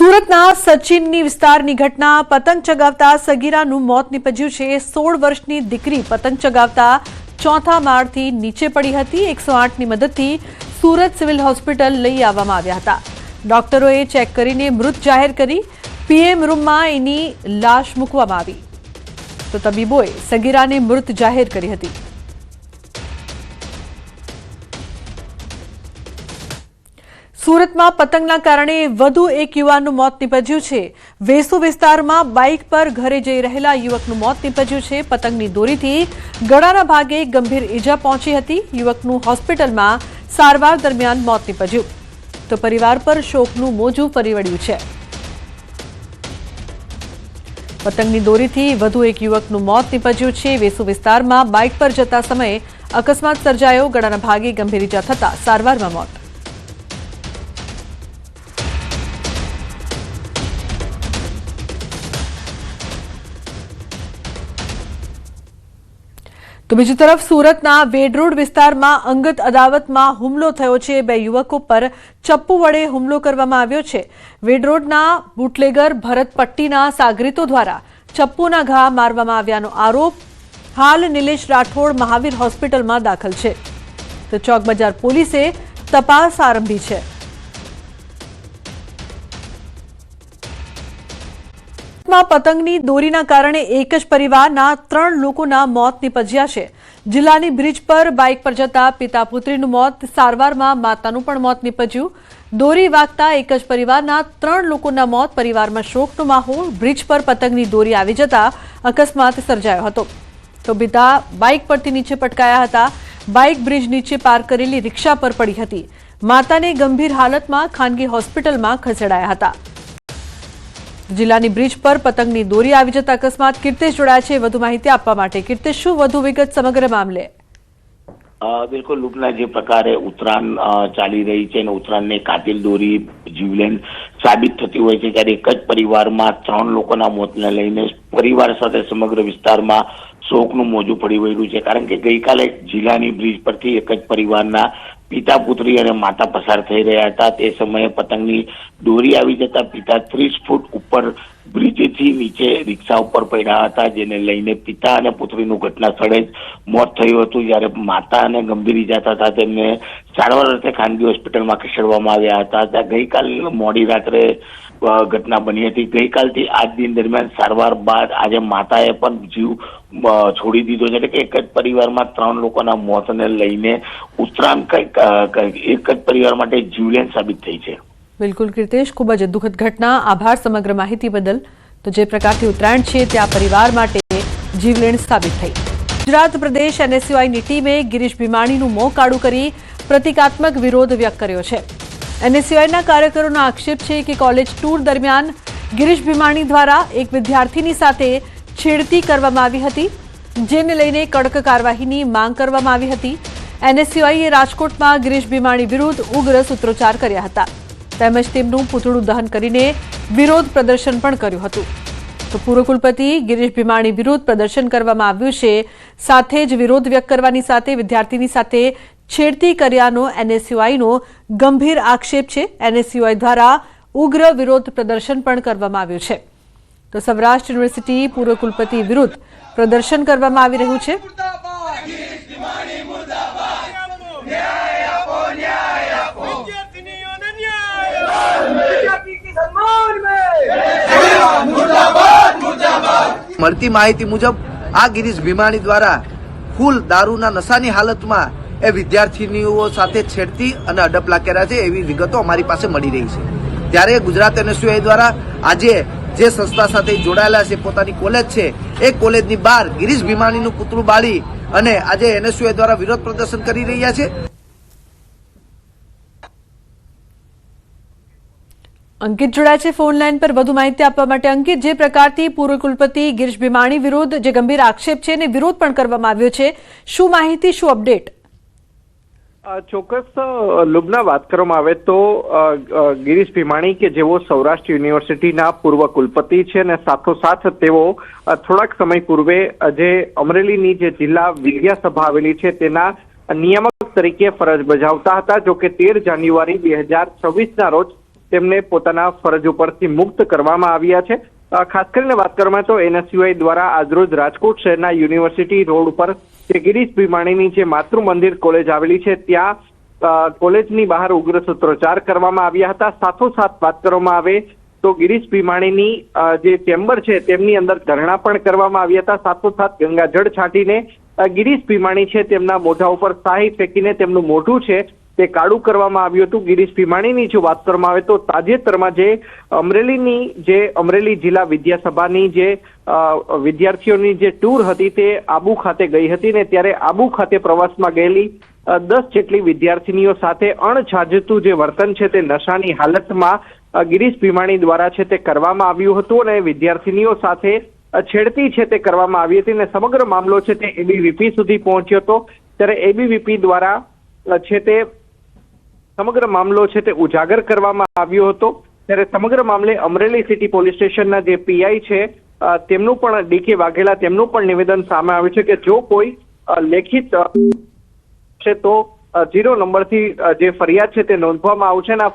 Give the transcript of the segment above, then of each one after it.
સુરતના સચિનની વિસ્તારની ઘટના પતંગ ચગાવતા સગીરાનું મોત નીપજ્યું છે। 16 વર્ષની દીકરી પતંગ ચગાવતા ચોથા માળથી નીચે પડી હતી। 108ની મદદથી સુરત સિવિલ હોસ્પિટલ લઈ આવવામાં આવ્યા હતા। ડોક્ટરોએ ચેક કરીને મૃત જાહેર કરી પીએમ રૂમમાં એની લાશ મૂકવામાં આવી તો તબીબોએ સગીરાને મૃત જાહેર કરી હતી। સુરતમાં પતંગના કારણે વધુ એક યુવાનનું મોત નીપજ્યું છે। વેસુ વિસ્તારમાં બાઇક પર ઘરે જઈ રહેલા યુવકનું મોત નીપજ્યું છે। પતંગની દોરીથી ગળાના ભાગે ગંભીર ઈજા પહોંચી હતી। યુવકનું હોસ્પિટલમાં સારવાર દરમિયાન મોત નીપજ્યું તો પરિવાર પર શોકનું મોજું ફરી વળ્યું છે। પતંગની દોરીથી વધુ એક યુવકનું મોત નીપજ્યું છે। વેસુ વિસ્તારમાં બાઇક પર જતા સમયે અકસ્માત સર્જાયો। ગળાના ભાગે ગંભીર ઈજા થતા સારવારમાં મોત। તો બીજી તરફ સુરતના વેડરોડ વિસ્તારમાં અંગત અદાવતમાં હુમલો થયો છે। બે યુવકો પર ચપ્પુ વડે હુમલો કરવામાં આવ્યો છે। વેડરોડના બુટલેગર ભરત પટ્ટીના સાગરીતો દ્વારા ચપ્પુના ઘા મારવામાં આવ્યાનો આરોપ। હાલ નિલેશ રાઠોડ મહાવીર હોસ્પિટલમાં દાખલ છે તો ચોક બજાર પોલીસે તપાસ આરંભી છે। પતંગની દોરીના કારણે એક જ પરિવારના 3 લોકોના મોત નીપજ્યા છે। જિલ્લાની બ્રિજ પર બાઇક પર જતા પિતા પુત્રીનું મોત, સારવારમાં માતાનું પણ મોત નીપજ્યું। દોરી વાગતા એક જ પરિવારના 3 લોકોના મોત, પરિવારમાં શોકનો માહોલ। બ્રિજ પર પતંગની દોરી આવી જતા અકસ્માત સર્જાયો હતો તો પિતા બાઇક પરથી નીચે પટકાયા હતા। બાઇક બ્રિજ નીચે પાર્ક કરેલી રિક્ષા પર પડી હતી। માતાને ગંભીર હાલતમાં ખાનગી હોસ્પિટલમાં ખસેડાયા હતા। જિલ્લાની બ્રિજ પર પતંગની દોરી આવી જતા અકસ્માત। કીર્તિશ જોડાયા છે વધુ માહિતી આપવા માટે। કીર્તિશ, શું વધુ વિગત સમગ્ર મામલે? બિલકુલ લુપના જે પ્રકારે ઉત્તરાયણ ચાલી રહી છે અને ઉત્તરાયણને કાતિલ દોરી જીવલેણ સાબિત થતી હોય છે ત્યારે એક જ પરિવારમાં 3 લોકોના મોતને લઈને પરિવાર સાથે સમગ્ર વિસ્તારમાં શોકનું મોજું પડી વળ્યું છે। કારણ કે ગઈકાલે જિલ્લાની બ્રિજ પરથી એક જ પરિવારના પિતા પુત્રી અને માતા પસાર થઈ રહ્યા હતા। તે સમયે પતંગની દોરી આવી જતા પિતા 30 ફૂટ ઉપર બ્રિજથી નીચે રિક્ષા ઉપર પડ્યા હતા, જેને લઈને પિતા અને પુત્રીનું ઘટના સ્થળે જ મોત થયું હતું। જ્યારે માતાને ગંભીર ઈજા થતા તેમને સારવાર અર્થે ખાનગી હોસ્પિટલમાં ખસેડવામાં આવ્યા હતા। ત્યાં ગઈકાલ મોડી રાત્રે ઘટના બની હતી। ગઈકાલથી આજ દિન દરમિયાન સારવાર બાદ આજે માતાએ પણ જીવ છોડી દીધો છે। એટલે કે એક જ પરિવારમાં 3 લોકોના મોતને લઈને ઉત્તરાયણ એક જ પરિવાર માટે જીવલેણ સાબિત થઈ છે। બિલકુલ કીર્તિશ, ખૂબ જ દુઃખદ ઘટના। આભાર સમગ્ર માહિતી બદલ। તો જે પ્રકારથી ઉત્તરાયણ છે ત્યાં પરિવાર માટે જીવલેણ સાબિત થઈ। ગુજરાત પ્રદેશ એનએસયુઆઈની ટીમે ગિરીશ ભીમાણીનું મોં કાળું કરી પ્રતિકાત્મક વિરોધ વ્યક્ત કર્યો છે। એનએસયુઆઈના કાર્યકરોનો આક્ષેપ છે કે કોલેજ ટૂર દરમિયાન ગિરીશ ભીમાણી દ્વારા એક વિદ્યાર્થીની સાથે છેડતી કરવામાં આવી હતી, જેને લઈને કડક કાર્યવાહીની માંગ કરવામાં આવી હતી। એનએસયુઆઈએ રાજકોટમાં ગિરીશ ભીમાણી વિરુદ્ધ ઉગ્ર સૂત્રોચ્ચાર કર્યા હતા તેમજ તેમનું પૂતળું દહન કરીને વિરોધ પ્રદર્શન પણ કર્યું હતું। તો પૂર્વ કુલપતિ ગિરીશ ભીમાણી વિરુદ્ધ પ્રદર્શન કરવામાં આવ્યું છે। સાથે જ વિરોધ વ્યક્ત કરવાની સાથે વિદ્યાર્થીની સાથે છેડતી કર્યાનો એનએસયુઆઈનો ગંભીર આક્ષેપ છે। એનએસયુઆઈ દ્વારા ઉગ્ર વિરોધ પ્રદર્શન પણ કરવામાં આવ્યું છે। તો સૌરાષ્ટ્ર યુનિવર્સિટી પૂર્વ કુલપતિ વિરુદ્ધ પ્રદર્શન કરવામાં આવી રહ્યું છે। મળતી માહિતી મુજબ આ ગિરીશ ભીમાણી દ્વારા ફૂલ દારૂના નશાની હાલતમાં એ વિદ્યાર્થીનીઓ સાથે છેડતી અને અડપલા કર્યા છે એવી વિગતો અમારી પાસે મળી રહી છે। ત્યારે ગુજરાત એનએસયુઆઈ દ્વારા આજે જે સંસ્થા સાથે જોડાયેલા છે, પોતાની કોલેજ છે, એ કોલેજની બહાર ગિરીશ ભીમાણીનું પુતળું બાળી અને આજે એનએસયુઆઈ દ્વારા વિરોધ પ્રદર્શન કરી રહ્યા છે। અંકિત જોડાયા છે ફોન લાઈન પર વધુ માહિતી આપવા માટે। અંકિત, જે પ્રકારથી પૂર્વ કુલપતિ ગિરીશ ભીમાણી વિરુદ્ધ જે ગંભીર આક્ષેપ છે અને વિરોધ પણ કરવામાં આવ્યો છે, શું માહિતી, શું અપડેટ? ચોક્કસ લુબના વાત કરવામાં આવે તો ગિરીશ ભીમાણી કે જેઓ સૌરાષ્ટ્ર યુનિવર્સિટીના પૂર્વ કુલપતિ છે અને સાથોસાથ તેઓ થોડાક સમય પૂર્વે જે અમરેલીની જે જિલ્લા વિદ્યાસભા આવેલી છે તેના નિયામક તરીકે ફરજ બજાવતા હતા। જો કે 13 જાન્યુઆરી 2026ના રોજ તેમને પોતાના ફરજ ઉપરથી મુક્ત કરવામાં આવ્યા છે। ખાસ કરીને વાત કરવામાં તો NSUI દ્વારા આજરોજ રાજકોટ શહેરના યુનિવર્સિટી રોડ ઉપર જે ગિરીશ ભીમાણીની જે માતૃ મંદિર કોલેજ આવેલી છે ત્યાં કોલેજની બહાર ઉગ્ર સૂત્રોચ્ચાર કરવામાં આવ્યા હતા। સાથોસાથ વાત કરવામાં આવે તો ગિરીશ ભીમાણીની જે ચેમ્બર છે તેમની અંદર ધરણા પણ કરવામાં આવ્યા હતા। સાથોસાથ ગંગાજળ છાંટીને ગિરીશ ભીમાણી છે તેમના મોઢા ઉપર શાહી ફેંકીને તેમનું મોઢું છે તે કાળું કરવામાં આવ્યું હતું। ગિરીશ ભીમાણીની જો વાત કરવામાં આવે તો તાજેતરમાં જે અમરેલી જિલ્લા વિદ્યાસભાની જે વિદ્યાર્થીઓની જે ટૂર હતી તે આબુ ખાતે ગઈ હતી ને ત્યારે આબુ ખાતે પ્રવાસમાં ગયેલી 10 જેટલી વિદ્યાર્થીનીઓ સાથે અણછાજતું જે વર્તન છે તે નશાની હાલતમાં ગિરીશ ભીમાણી દ્વારા છે તે કરવામાં આવ્યું હતું અને વિદ્યાર્થીનીઓ સાથે છેડતી છે તે કરવામાં આવી હતી અને સમગ્ર મામલો છે તે ABVP સુધી પહોંચ્યો હતો। ત્યારે ABVP દ્વારા છે તે સમગ્ર મામલો છે તે ઉજાગર કરવામાં આવ્યો હતો। ત્યારે સમગ્ર મામલે અમરેલી સિટી પોલીસ સ્ટેશનના જે PI છે તેમનું પણ DK વાઘેલા તેમનું પણ નિવેદન સામે આવ્યું છે કે જો કોઈ લેખિત છે તો 0 નંબરથી જે ફરિયાદ છે તે નોંધવામાં આવશે અને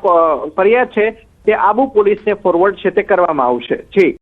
ફરિયાદ છે તે આબુ પોલીસને ફોરવર્ડ છે તે કરવામાં આવશે। જી